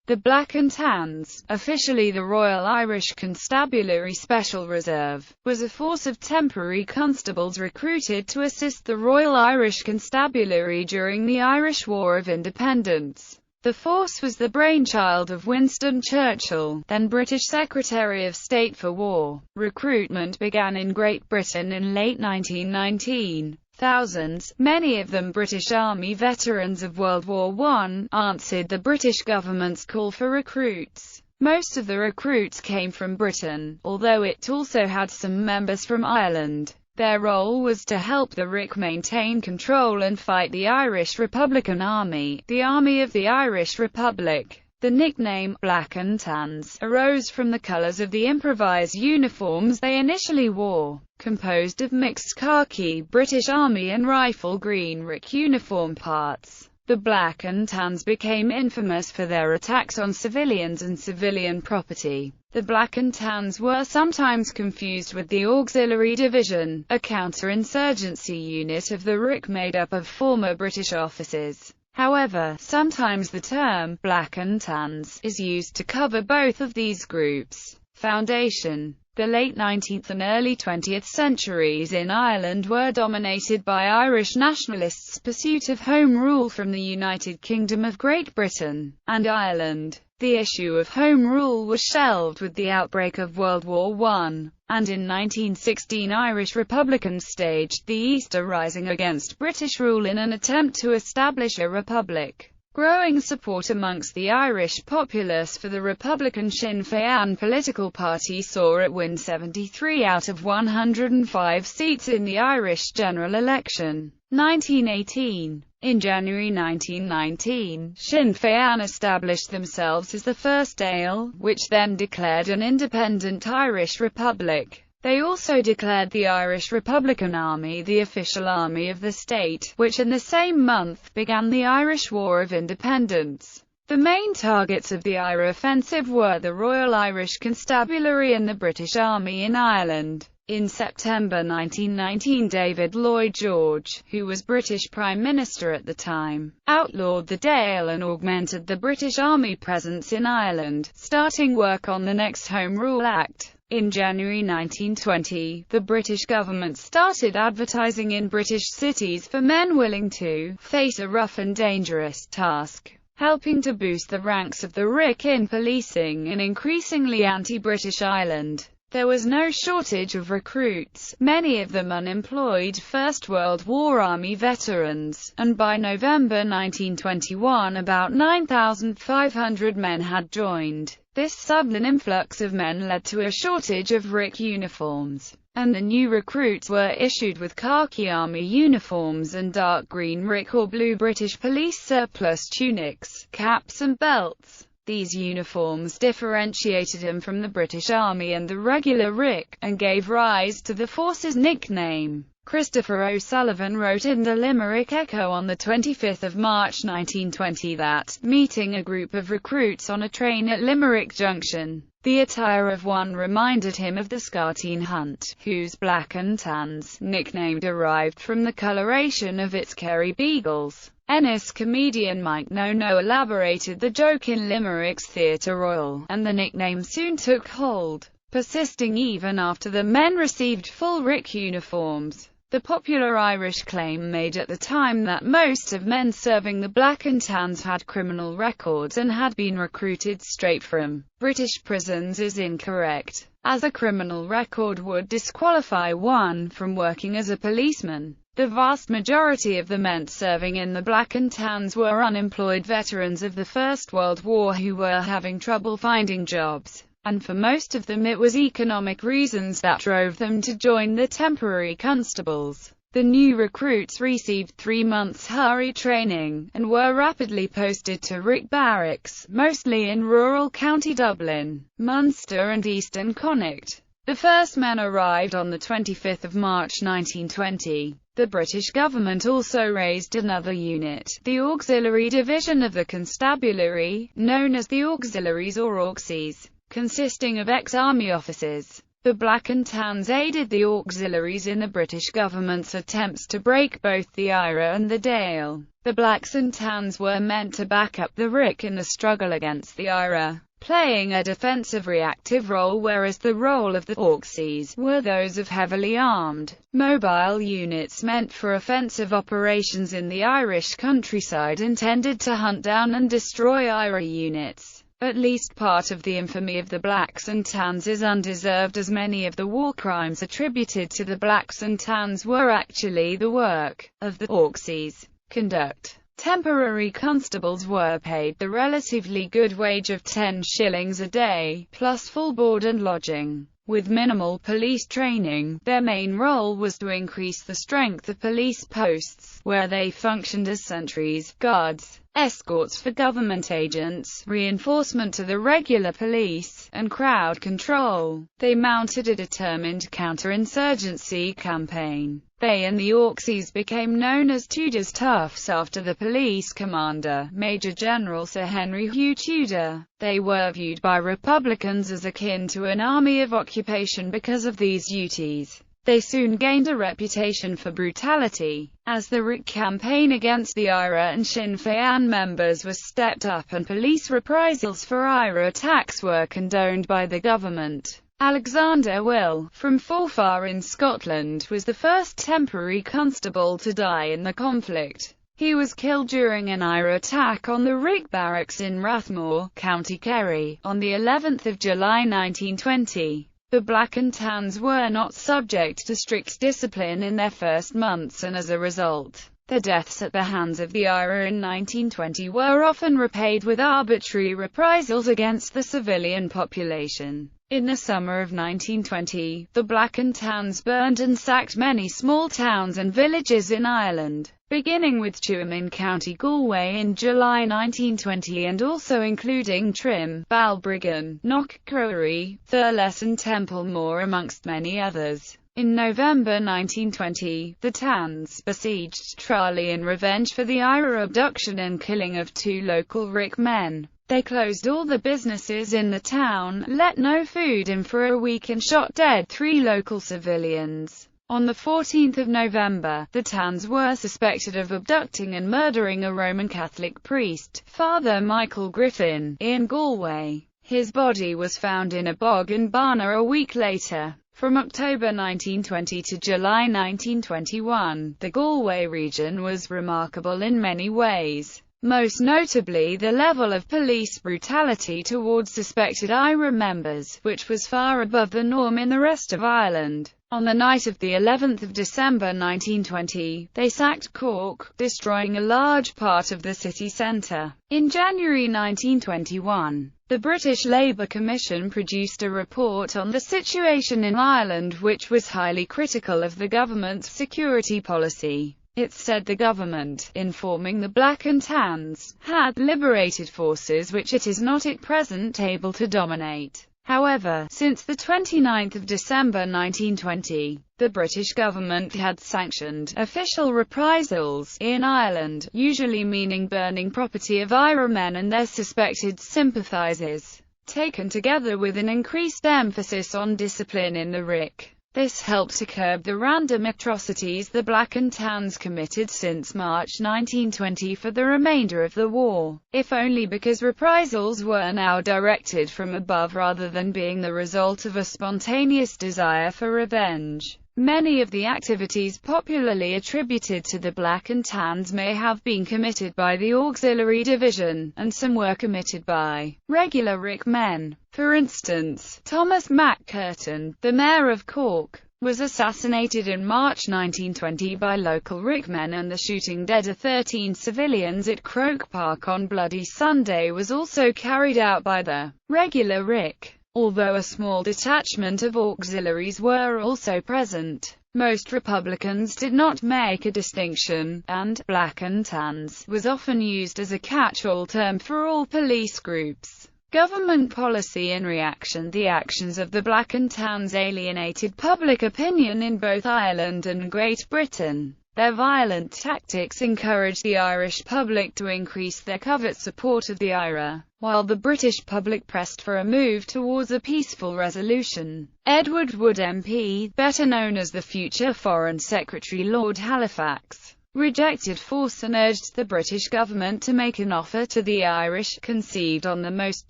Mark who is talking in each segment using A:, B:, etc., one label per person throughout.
A: The Black and Tans, officially the Royal Irish Constabulary Special Reserve, was a force of temporary constables recruited to assist the Royal Irish Constabulary during the Irish War of Independence. The force was the brainchild of Winston Churchill, then British Secretary of State for War. Recruitment began in Great Britain in late 1919. Thousands, many of them British Army veterans of World War I, answered the British government's call for recruits. Most of the recruits came from Britain, although it also had some members from Ireland. Their role was to help the RIC maintain control and fight the Irish Republican Army, the Army of the Irish Republic. The nickname, Black and Tans, arose from the colours of the improvised uniforms they initially wore, composed of mixed khaki, British Army and Rifle Green RIC uniform parts. The Black and Tans became infamous for their attacks on civilians and civilian property. The Black and Tans were sometimes confused with the Auxiliary Division, a counter-insurgency unit of the RIC made up of former British officers. However, sometimes the term Black and Tans is used to cover both of these groups. Foundation. The late 19th and early 20th centuries in Ireland were dominated by Irish nationalists' pursuit of Home Rule from the United Kingdom of Great Britain and Ireland. The issue of Home Rule was shelved with the outbreak of World War I, and in 1916 Irish Republicans staged the Easter Rising against British rule in an attempt to establish a republic. Growing support amongst the Irish populace for the Republican Sinn Féin political party saw it win 73 out of 105 seats in the Irish general election. 1918. In January 1919, Sinn Féin established themselves as the First Dáil, which then declared an independent Irish republic. They also declared the Irish Republican Army the official army of the state, which in the same month began the Irish War of Independence. The main targets of the IRA offensive were the Royal Irish Constabulary and the British Army in Ireland. In September 1919, David Lloyd George, who was British Prime Minister at the time, outlawed the Dáil and augmented the British Army presence in Ireland, starting work on the next Home Rule Act. In January 1920, the British government started advertising in British cities for men willing to face a rough and dangerous task, helping to boost the ranks of the RIC in policing an increasingly anti-British Ireland. There was no shortage of recruits, many of them unemployed First World War Army veterans, and by November 1921 about 9,500 men had joined. This sudden influx of men led to a shortage of RIC uniforms, and the new recruits were issued with khaki army uniforms and dark green RIC or blue British police surplus tunics, caps and belts. These uniforms differentiated them from the British Army and the regular RIC, and gave rise to the force's nickname. Christopher O'Sullivan wrote in the Limerick Echo on 25 March 1920 that, meeting a group of recruits on a train at Limerick Junction, the attire of one reminded him of the Scarteen Hunt, whose Black and Tans nickname derived from the coloration of its Kerry Beagles. Ennis comedian Mike Nono elaborated the joke in Limerick's Theatre Royal, and the nickname soon took hold, persisting even after the men received full RIC uniforms. The popular Irish claim made at the time that most of men serving the Black and Tans had criminal records and had been recruited straight from British prisons is incorrect, as a criminal record would disqualify one from working as a policeman. The vast majority of the men serving in the Black and Tans were unemployed veterans of the First World War who were having trouble finding jobs, and for most of them it was economic reasons that drove them to join the Temporary Constables. The new recruits received 3 months hurry training, and were rapidly posted to RIC barracks, mostly in rural County Dublin, Munster and Eastern Connacht. The first men arrived on 25 March 1920. The British government also raised another unit, the Auxiliary Division of the Constabulary, known as the Auxiliaries or Auxies, consisting of ex-army officers. The Black and Tans aided the auxiliaries in the British government's attempts to break both the IRA and the Dáil. The Blacks and Tans were meant to back up the RIC in the struggle against the IRA, playing a defensive reactive role, whereas the role of the Auxies were those of heavily armed, mobile units meant for offensive operations in the Irish countryside intended to hunt down and destroy IRA units. At least part of the infamy of the Blacks and Tans is undeserved, as many of the war crimes attributed to the Blacks and Tans were actually the work of the Auxies. Conduct. Temporary constables were paid the relatively good wage of 10 shillings a day, plus full board and lodging. With minimal police training, their main role was to increase the strength of police posts, where they functioned as sentries, guards, escorts for government agents, reinforcement to the regular police, and crowd control. They mounted a determined counter-insurgency campaign. They and the Auxies became known as Tudor's Toughs after the police commander, Major General Sir Henry Hugh Tudor. They were viewed by Republicans as akin to an army of occupation because of these duties. They soon gained a reputation for brutality. As the RIC campaign against the IRA and Sinn Féin members was stepped up and police reprisals for IRA attacks were condoned by the government. Alexander Will, from Forfar in Scotland, was the first temporary constable to die in the conflict. He was killed during an IRA attack on the RIC barracks in Rathmore, County Kerry, on the 11th of July 1920. The Black and Tans were not subject to strict discipline in their first months, and as a result, their deaths at the hands of the IRA in 1920 were often repaid with arbitrary reprisals against the civilian population. In the summer of 1920, the Black and Tans burned and sacked many small towns and villages in Ireland, beginning with Tuam in County Galway in July 1920 and also including Trim, Balbriggan, Knockcrory, Thurles and Templemore amongst many others. In November 1920, the Tans besieged Tralee in revenge for the IRA abduction and killing of 2 local RIC men. They closed all the businesses in the town, let no food in for a week and shot dead 3 local civilians. On the 14th of November, the Tans were suspected of abducting and murdering a Roman Catholic priest, Father Michael Griffin, in Galway. His body was found in a bog in Barna a week later. From October 1920 to July 1921, the Galway region was remarkable in many ways. Most notably the level of police brutality towards suspected IRA members, which was far above the norm in the rest of Ireland. On the night of the 11th of December 1920, they sacked Cork, destroying a large part of the city centre. In January 1921, the British Labour Commission produced a report on the situation in Ireland which was highly critical of the government's security policy. It said the government, informing the Black and Tans, had liberated forces which it is not at present able to dominate. However, since the 29th of December 1920, the British government had sanctioned official reprisals in Ireland, usually meaning burning property of IRA men and their suspected sympathisers, taken together with an increased emphasis on discipline in the RIC. This helped to curb the random atrocities the Black and Tans committed since March 1920 for the remainder of the war, if only because reprisals were now directed from above rather than being the result of a spontaneous desire for revenge. Many of the activities popularly attributed to the Black and Tans may have been committed by the Auxiliary Division, and some were committed by regular RIC men. For instance, Thomas MacCurtain, the mayor of Cork, was assassinated in March 1920 by local RIC men, and the shooting dead of 13 civilians at Croke Park on Bloody Sunday was also carried out by the regular RIC. Although a small detachment of auxiliaries were also present, most Republicans did not make a distinction, and Black and Tans was often used as a catch-all term for all police groups. Government policy in reaction. The actions of the Black and Tans alienated public opinion in both Ireland and Great Britain. Their violent tactics encouraged the Irish public to increase their covert support of the IRA, while the British public pressed for a move towards a peaceful resolution. Edward Wood MP, better known as the future Foreign Secretary Lord Halifax, rejected force and urged the British government to make an offer to the Irish, conceived on the most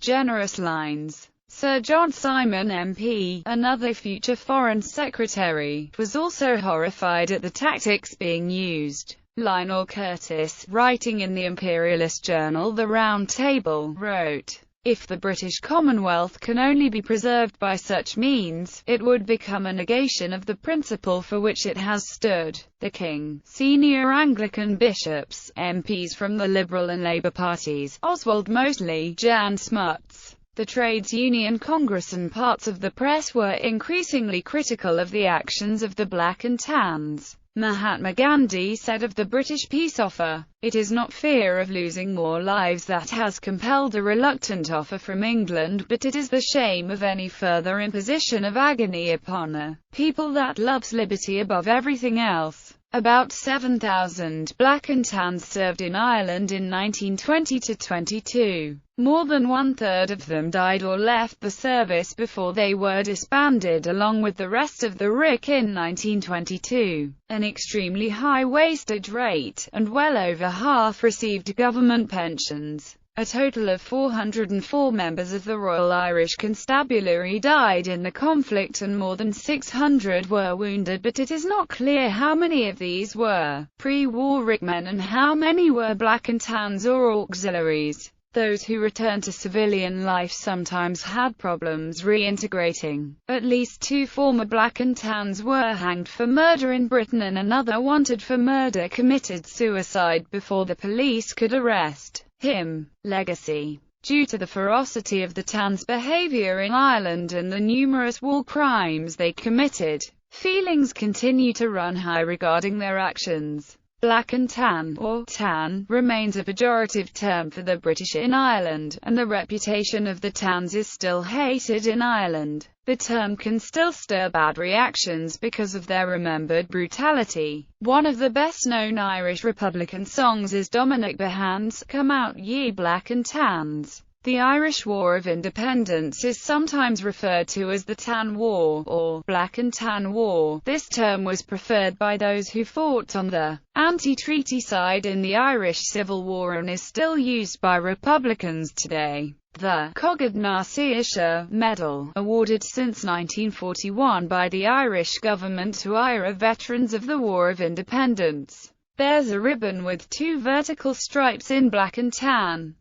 A: generous lines. Sir John Simon MP, another future Foreign Secretary, was also horrified at the tactics being used. Lionel Curtis, writing in the imperialist journal The Round Table, wrote, "If the British Commonwealth can only be preserved by such means, it would become a negation of the principle for which it has stood." The King, senior Anglican bishops, MPs from the Liberal and Labour parties, Oswald Mosley, Jan Smuts, the Trades Union Congress and parts of the press were increasingly critical of the actions of the Black and Tans. Mahatma Gandhi said of the British peace offer, "It is not fear of losing more lives that has compelled a reluctant offer from England, but it is the shame of any further imposition of agony upon a people that loves liberty above everything else." About 7,000 Black and Tans served in Ireland in 1920–22. More than one-third of them died or left the service before they were disbanded along with the rest of the RIC in 1922. An extremely high wastage rate, and well over half received government pensions. A total of 404 members of the Royal Irish Constabulary died in the conflict and more than 600 were wounded, but it is not clear how many of these were pre-war RIC men and how many were Black and Tans or auxiliaries. Those who returned to civilian life sometimes had problems reintegrating. At least 2 former Black and Tans were hanged for murder in Britain and another wanted for murder committed suicide before the police could arrest him. Legacy. Due to the ferocity of the Tans' behavior in Ireland and the numerous war crimes they committed, feelings continue to run high regarding their actions. Black and Tan, or Tan, remains a pejorative term for the British in Ireland, and the reputation of the Tans is still hated in Ireland. The term can still stir bad reactions because of their remembered brutality. One of the best-known Irish Republican songs is Dominic Behan's "Come Out Ye Black and Tans." The Irish War of Independence is sometimes referred to as the Tan War, or Black and Tan War. This term was preferred by those who fought on the anti-treaty side in the Irish Civil War and is still used by Republicans today. The Cogad na Saoise Medal, awarded since 1941 by the Irish government to IRA veterans of the War of Independence, bears a ribbon with 2 vertical stripes in black and tan.